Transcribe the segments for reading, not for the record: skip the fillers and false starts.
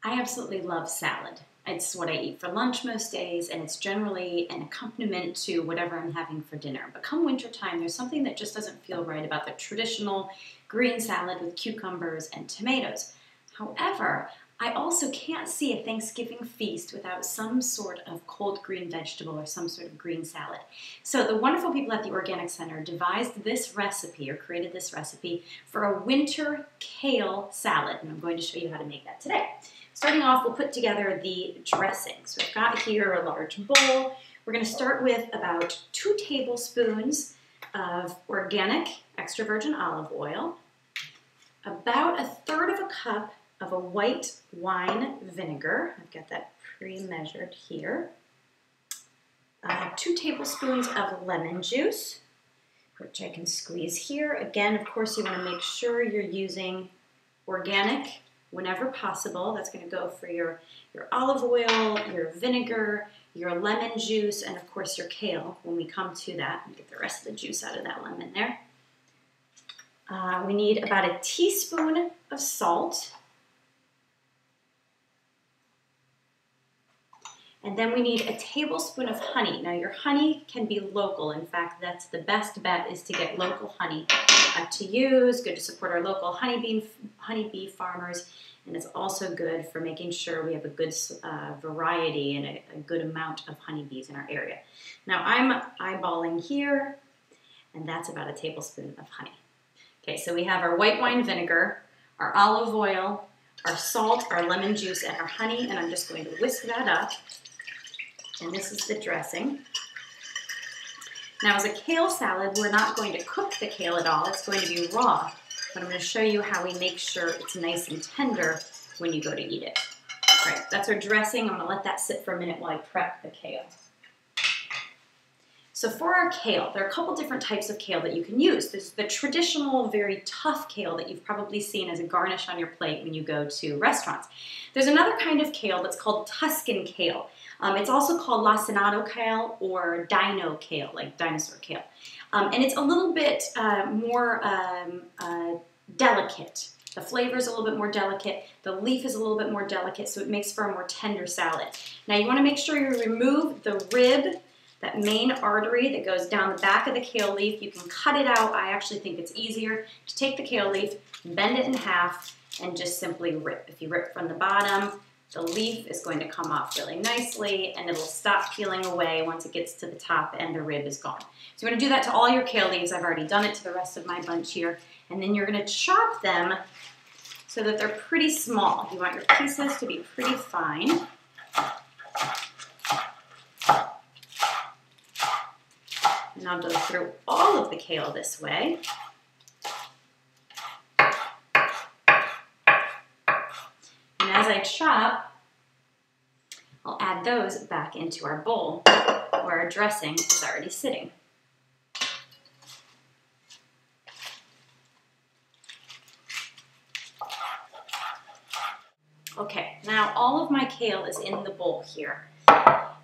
I absolutely love salad. It's what I eat for lunch most days, and it's generally an accompaniment to whatever I'm having for dinner. But come wintertime, there's something that just doesn't feel right about the traditional green salad with cucumbers and tomatoes. However, I also can't see a Thanksgiving feast without some sort of cold green vegetable or some sort of green salad. So the wonderful people at the Organic Center devised this recipe, or created this recipe, for a winter kale salad, and I'm going to show you how to make that today. Starting off, we'll put together the dressing. So I've got here a large bowl. We're going to start with about 2 tablespoons of organic extra virgin olive oil, about 1/3 of a cup of a white wine vinegar. I've got that pre-measured here. 2 tablespoons of lemon juice, which I can squeeze here. Again, of course, you want to make sure you're using organic whenever possible. That's going to go for your olive oil, your vinegar, your lemon juice, and of course your kale when we come to that. And get the rest of the juice out of that lemon there. We need about 1 teaspoon of salt. And then we need 1 tablespoon of honey. Now your honey can be local. In fact, that's the best bet, is to get local honey to use. Good to support our local honeybee farmers. And it's also good for making sure we have a good variety and a good amount of honeybees in our area. Now I'm eyeballing here, and that's about 1 tablespoon of honey. Okay, so we have our white wine vinegar, our olive oil, our salt, our lemon juice, and our honey, and I'm just going to whisk that up. And this is the dressing. Now, as a kale salad, we're not going to cook the kale at all. It's going to be raw, but I'm going to show you how we make sure it's nice and tender when you go to eat it. All right, that's our dressing. I'm going to let that sit for a minute while I prep the kale. So for our kale, there are a couple different types of kale that you can use. There's the traditional, very tough kale that you've probably seen as a garnish on your plate when you go to restaurants. There's another kind of kale that's called Tuscan kale. It's also called lacinato kale or dino kale, like dinosaur kale. And it's a little bit more delicate. The flavor is a little bit more delicate. The leaf is a little bit more delicate, so it makes for a more tender salad. Now you want to make sure you remove the rib, that main artery that goes down the back of the kale leaf. You can cut it out. I actually think it's easier to take the kale leaf, bend it in half, and just simply rip. If you rip from the bottom, the leaf is going to come off really nicely, and it'll stop peeling away once it gets to the top and the rib is gone. So you're going to do that to all your kale leaves. I've already done it to the rest of my bunch here. And then you're going to chop them so that they're pretty small. You want your pieces to be pretty fine. And I'll go through all of the kale this way. And as I chop, I'll add those back into our bowl where our dressing is already sitting. Okay, now all of my kale is in the bowl here.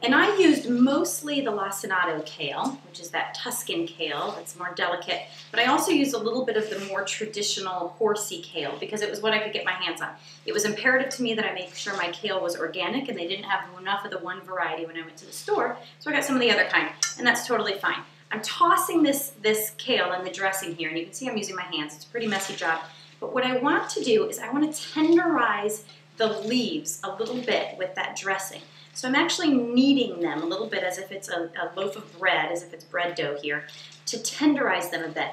And I used mostly the lacinato kale, which is that Tuscan kale that's more delicate, but I also used a little bit of the more traditional horsey kale because it was what I could get my hands on. It was imperative to me that I make sure my kale was organic, and they didn't have enough of the one variety when I went to the store, so I got some of the other kind, and that's totally fine. I'm tossing this kale in the dressing here, and you can see I'm using my hands. It's a pretty messy job, but what I want to do is I want to tenderize the leaves a little bit with that dressing. So I'm actually kneading them a little bit as if it's a loaf of bread, as if it's bread dough here, to tenderize them a bit.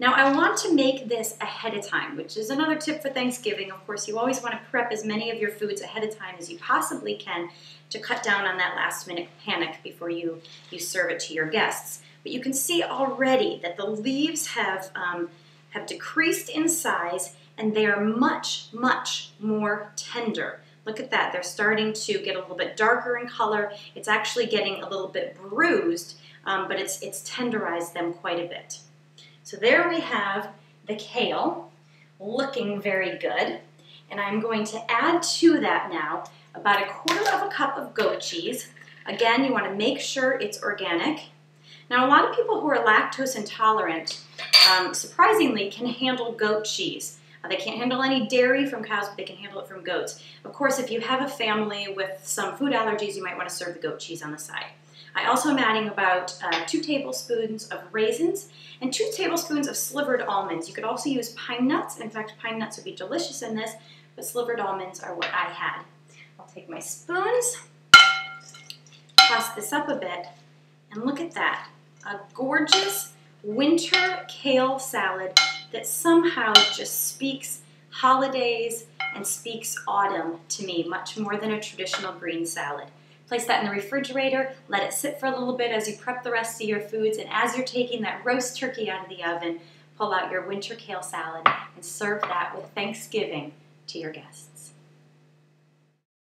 Now I want to make this ahead of time, which is another tip for Thanksgiving. Of course, you always want to prep as many of your foods ahead of time as you possibly can to cut down on that last minute panic before you serve it to your guests. But you can see already that the leaves have decreased in size, and they are much, much more tender. Look at that, they're starting to get a little bit darker in color. It's actually getting a little bit bruised, but it's tenderized them quite a bit. So there we have the kale, looking very good. And I'm going to add to that now about 1/4 of a cup of goat cheese. Again, you want to make sure it's organic. Now, a lot of people who are lactose intolerant, surprisingly, can handle goat cheese. They can't handle any dairy from cows, but they can handle it from goats. Of course, if you have a family with some food allergies, you might want to serve the goat cheese on the side. I also am adding about 2 tablespoons of raisins and 2 tablespoons of slivered almonds. You could also use pine nuts. In fact, pine nuts would be delicious in this, but slivered almonds are what I had. I'll take my spoons, toss this up a bit, and look at that. A gorgeous winter kale salad that somehow just speaks holidays and speaks autumn to me, much more than a traditional green salad. Place that in the refrigerator, let it sit for a little bit as you prep the rest of your foods, and as you're taking that roast turkey out of the oven, pull out your winter kale salad and serve that with Thanksgiving to your guests.